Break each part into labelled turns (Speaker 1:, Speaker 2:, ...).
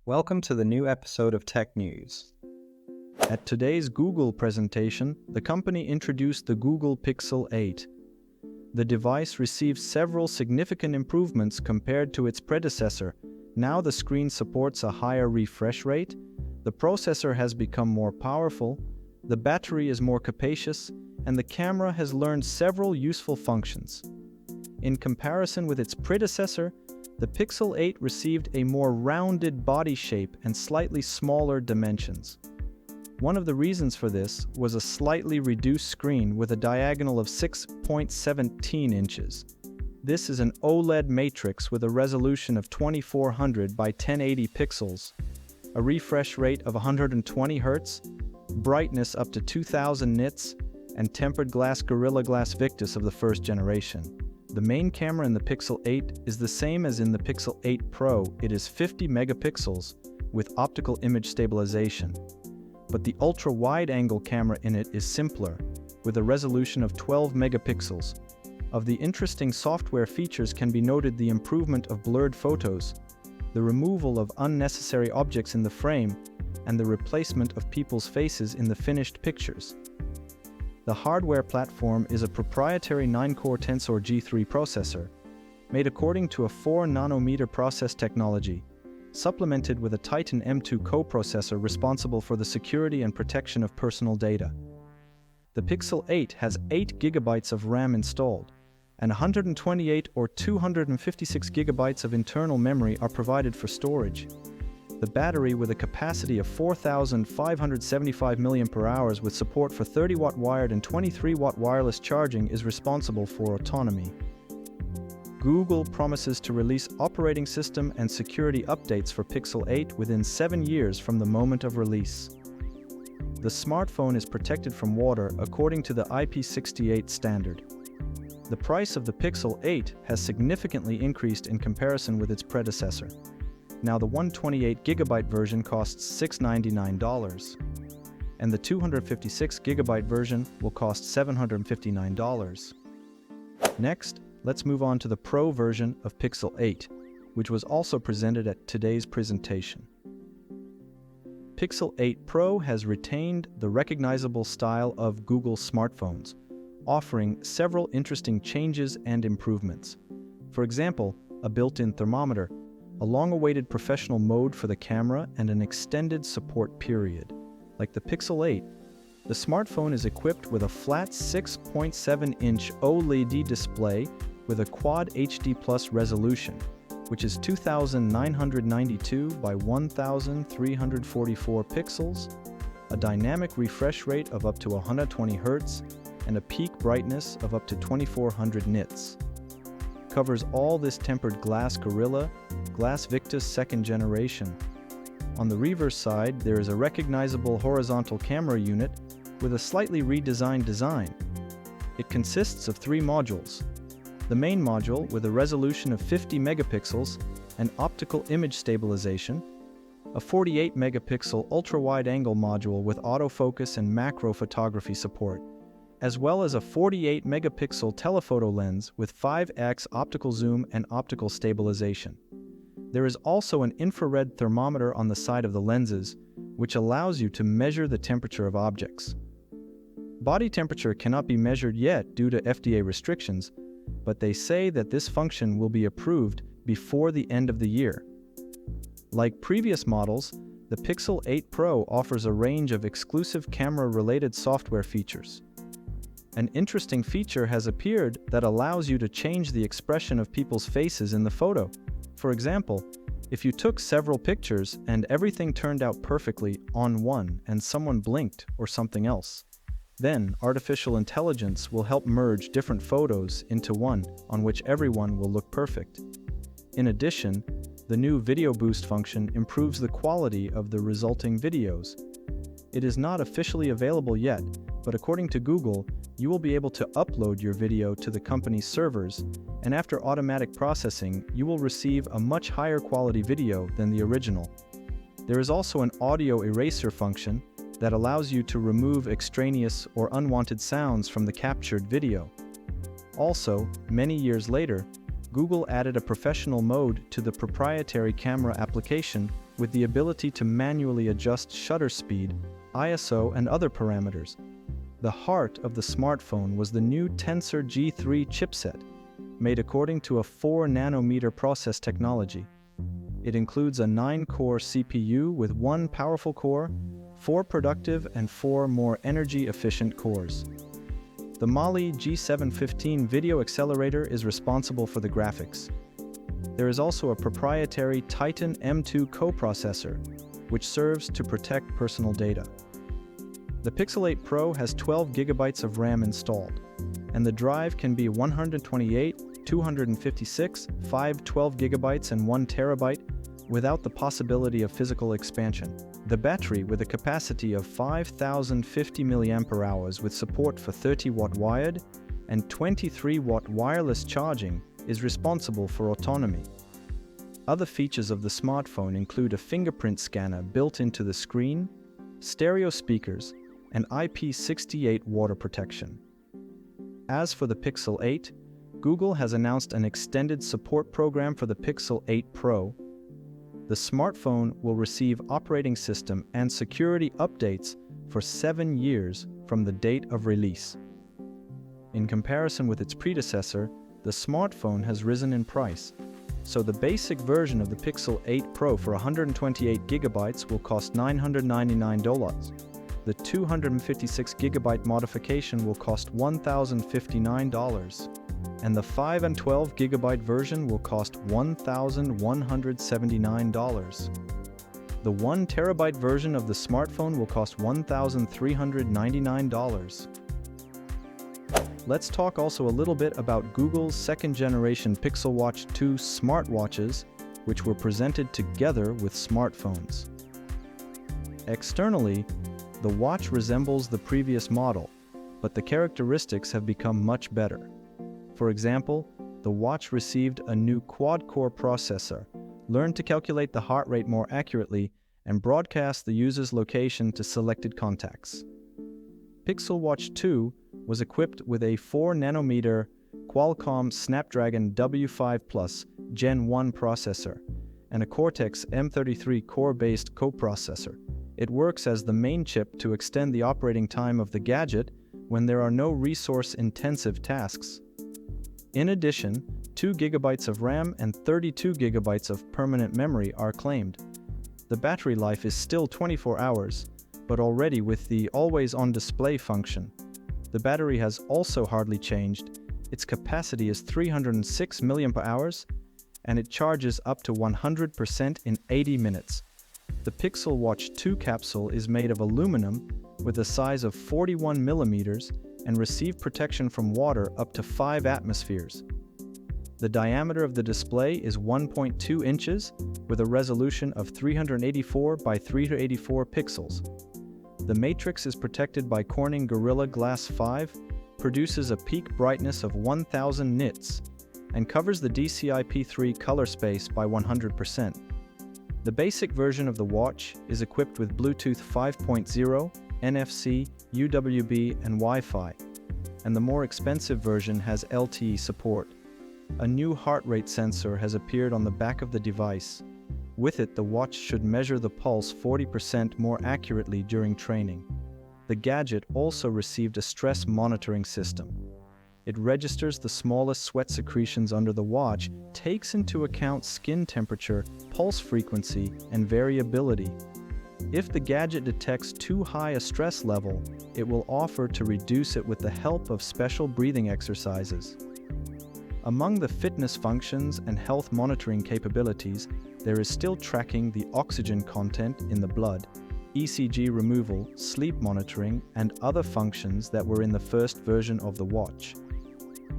Speaker 1: Welcome to the new episode of Tech News. At today's Google presentation, the company introduced the Google Pixel 8. The device received several significant improvements compared to its predecessor. Now the screen supports a higher refresh rate, the processor has become more powerful, the battery is more capacious, and the camera has learned several useful functions. In comparison with its predecessor, the Pixel 8 received a more rounded body shape and slightly smaller dimensions. One of the reasons for this was a slightly reduced screen with a diagonal of 6.17 inches. This is an OLED matrix with a resolution of 2400 by 1080 pixels, a refresh rate of 120 Hz, brightness up to 2000 nits, and tempered glass Gorilla Glass Victus of the first generation. The main camera in the Pixel 8 is the same as in the Pixel 8 Pro. It is 50 megapixels with optical image stabilization. But the ultra-wide-angle camera in it is simpler, with a resolution of 12 megapixels. Of the interesting software features can be noted the improvement of blurred photos, the removal of unnecessary objects in the frame, and the replacement of people's faces in the finished pictures. The hardware platform is a proprietary 9-core Tensor G3 processor, made according to a 4-nanometer process technology, supplemented with a Titan M2 coprocessor responsible for the security and protection of personal data. The Pixel 8 has 8 GB of RAM installed, and 128 or 256 GB of internal memory are provided for storage. The battery, with a capacity of 4,575 mAh with support for 30-watt wired and 23-watt wireless charging, is responsible for autonomy. Google promises to release operating system and security updates for Pixel 8 within 7 years from the moment of release. The smartphone is protected from water according to the IP68 standard. The price of the Pixel 8 has significantly increased in comparison with its predecessor. Now the 128GB version costs $699, and the 256GB version will cost $759. Next, let's move on to the Pro version of Pixel 8, which was also presented at today's presentation. Pixel 8 Pro has retained the recognizable style of Google smartphones, offering several interesting changes and improvements. For example, a built-in thermometer, a long-awaited professional mode for the camera, and an extended support period. Like the Pixel 8, the smartphone is equipped with a flat 6.7-inch OLED display with a Quad HD Plus resolution, which is 2,992 by 1,344 pixels, a dynamic refresh rate of up to 120 Hz, and a peak brightness of up to 2400 nits. Covers all this tempered glass Gorilla Glass Victus second generation. On the reverse side, there is a recognizable horizontal camera unit with a slightly redesigned design. It consists of 3 modules. The main module, with a resolution of 50 megapixels and optical image stabilization, a 48 megapixel ultra-wide-angle module with autofocus and macro photography support, as well as a 48 megapixel telephoto lens with 5x optical zoom and optical stabilization. There is also an infrared thermometer on the side of the lenses, which allows you to measure the temperature of objects. Body temperature cannot be measured yet due to FDA restrictions, but they say that this function will be approved before the end of the year. Like previous models, the Pixel 8 Pro offers a range of exclusive camera-related software features. An interesting feature has appeared that allows you to change the expression of people's faces in the photo. For example, if you took several pictures and everything turned out perfectly on one and someone blinked or something else, then artificial intelligence will help merge different photos into one on which everyone will look perfect. In addition, the new Video Boost function improves the quality of the resulting videos. It is not officially available yet, but according to Google, you will be able to upload your video to the company's servers, and after automatic processing, you will receive a much higher quality video than the original. There is also an audio eraser function that allows you to remove extraneous or unwanted sounds from the captured video. Also, many years later, Google added a professional mode to the proprietary camera application with the ability to manually adjust shutter speed, ISO, and other parameters. The heart of the smartphone was the new Tensor G3 chipset, made according to a 4-nanometer process technology. It includes a 9-core CPU with 1 powerful core, 4 productive and 4 more energy-efficient cores. The Mali G715 video accelerator is responsible for the graphics. There is also a proprietary Titan M2 coprocessor, which serves to protect personal data. The Pixel 8 Pro has 12 GB of RAM installed, and the drive can be 128, 256, 512 GB and 1 TB without the possibility of physical expansion. The battery, with a capacity of 5050 mAh with support for 30-watt wired and 23-watt wireless charging, is responsible for autonomy. Other features of the smartphone include a fingerprint scanner built into the screen, stereo speakers, and IP68 water protection. As for the Pixel 8, Google has announced an extended support program for the Pixel 8 Pro. The smartphone will receive operating system and security updates for 7 years from the date of release. In comparison with its predecessor, the smartphone has risen in price. So the basic version of the Pixel 8 Pro for 128 GB will cost $999. The 256GB modification will cost $1,059. And the 5 and 12GB version will cost $1,179. The 1 TB version of the smartphone will cost $1,399. Let's talk also a little bit about Google's second-generation Pixel Watch 2 smartwatches, which were presented together with smartphones. Externally, the watch resembles the previous model, but the characteristics have become much better. For example, the watch received a new quad-core processor, learned to calculate the heart rate more accurately, and broadcast the user's location to selected contacts. Pixel Watch 2 was equipped with a 4-nanometer Qualcomm Snapdragon W5 Plus Gen 1 processor and a Cortex M33 core-based coprocessor. It works as the main chip to extend the operating time of the gadget when there are no resource-intensive tasks. In addition, 2 GB of RAM and 32 GB of permanent memory are claimed. The battery life is still 24 hours, but already with the always-on display function. The battery has also hardly changed. Its capacity is 306 mAh, and it charges up to 100% in 80 minutes. The Pixel Watch 2 capsule is made of aluminum with a size of 41 mm and receive protection from water up to 5 atmospheres. The diameter of the display is 1.2 inches with a resolution of 384 by 384 pixels. The matrix is protected by Corning Gorilla Glass 5, produces a peak brightness of 1000 nits, and covers the DCI-P3 color space by 100%. The basic version of the watch is equipped with Bluetooth 5.0, NFC, UWB, and Wi-Fi, and the more expensive version has LTE support. A new heart rate sensor has appeared on the back of the device. With it, the watch should measure the pulse 40% more accurately during training. The gadget also received a stress monitoring system. It registers the smallest sweat secretions under the watch, takes into account skin temperature, pulse frequency, and variability. If the gadget detects too high a stress level, it will offer to reduce it with the help of special breathing exercises. Among the fitness functions and health monitoring capabilities, there is still tracking the oxygen content in the blood, ECG removal, sleep monitoring, and other functions that were in the first version of the watch.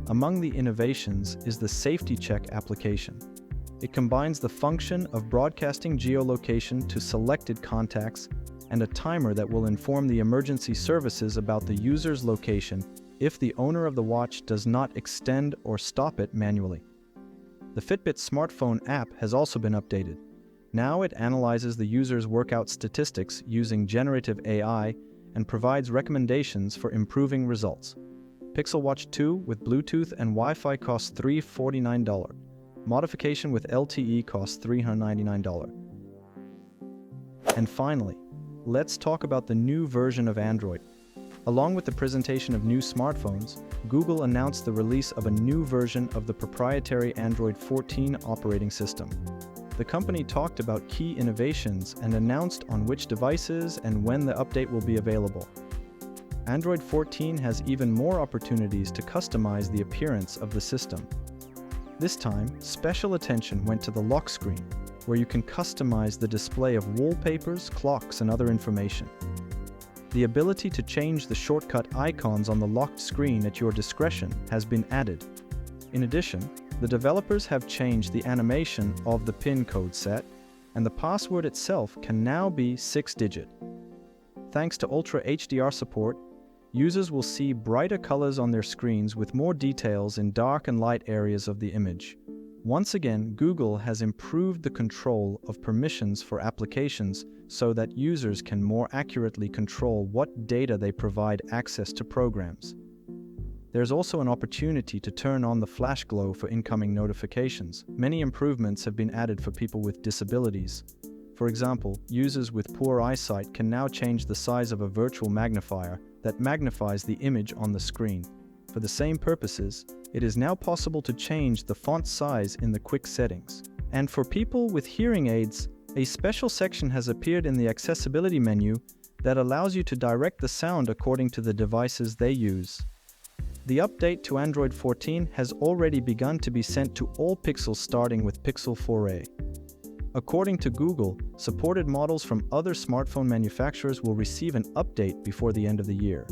Speaker 1: Among the innovations is the Safety Check application. It combines the function of broadcasting geolocation to selected contacts and a timer that will inform the emergency services about the user's location if the owner of the watch does not extend or stop it manually. The Fitbit smartphone app has also been updated. Now it analyzes the user's workout statistics using generative AI and provides recommendations for improving results. Pixel Watch 2 with Bluetooth and Wi-Fi costs $349. Modification with LTE costs $399. And finally, let's talk about the new version of Android. Along with the presentation of new smartphones, Google announced the release of a new version of the proprietary Android 14 operating system. The company talked about key innovations and announced on which devices and when the update will be available. Android 14 has even more opportunities to customize the appearance of the system. This time, special attention went to the lock screen, where you can customize the display of wallpapers, clocks, and other information. The ability to change the shortcut icons on the locked screen at your discretion has been added. In addition, the developers have changed the animation of the PIN code set, and the password itself can now be 6-digit. Thanks to Ultra HDR support, users will see brighter colors on their screens with more details in dark and light areas of the image. Once again, Google has improved the control of permissions for applications so that users can more accurately control what data they provide access to programs. There's also an opportunity to turn on the flash glow for incoming notifications. Many improvements have been added for people with disabilities. For example, users with poor eyesight can now change the size of a virtual magnifier that magnifies the image on the screen. For the same purposes, it is now possible to change the font size in the quick settings. And for people with hearing aids, a special section has appeared in the accessibility menu that allows you to direct the sound according to the devices they use. The update to Android 14 has already begun to be sent to all Pixels starting with Pixel 4a. According to Google, supported models from other smartphone manufacturers will receive an update before the end of the year.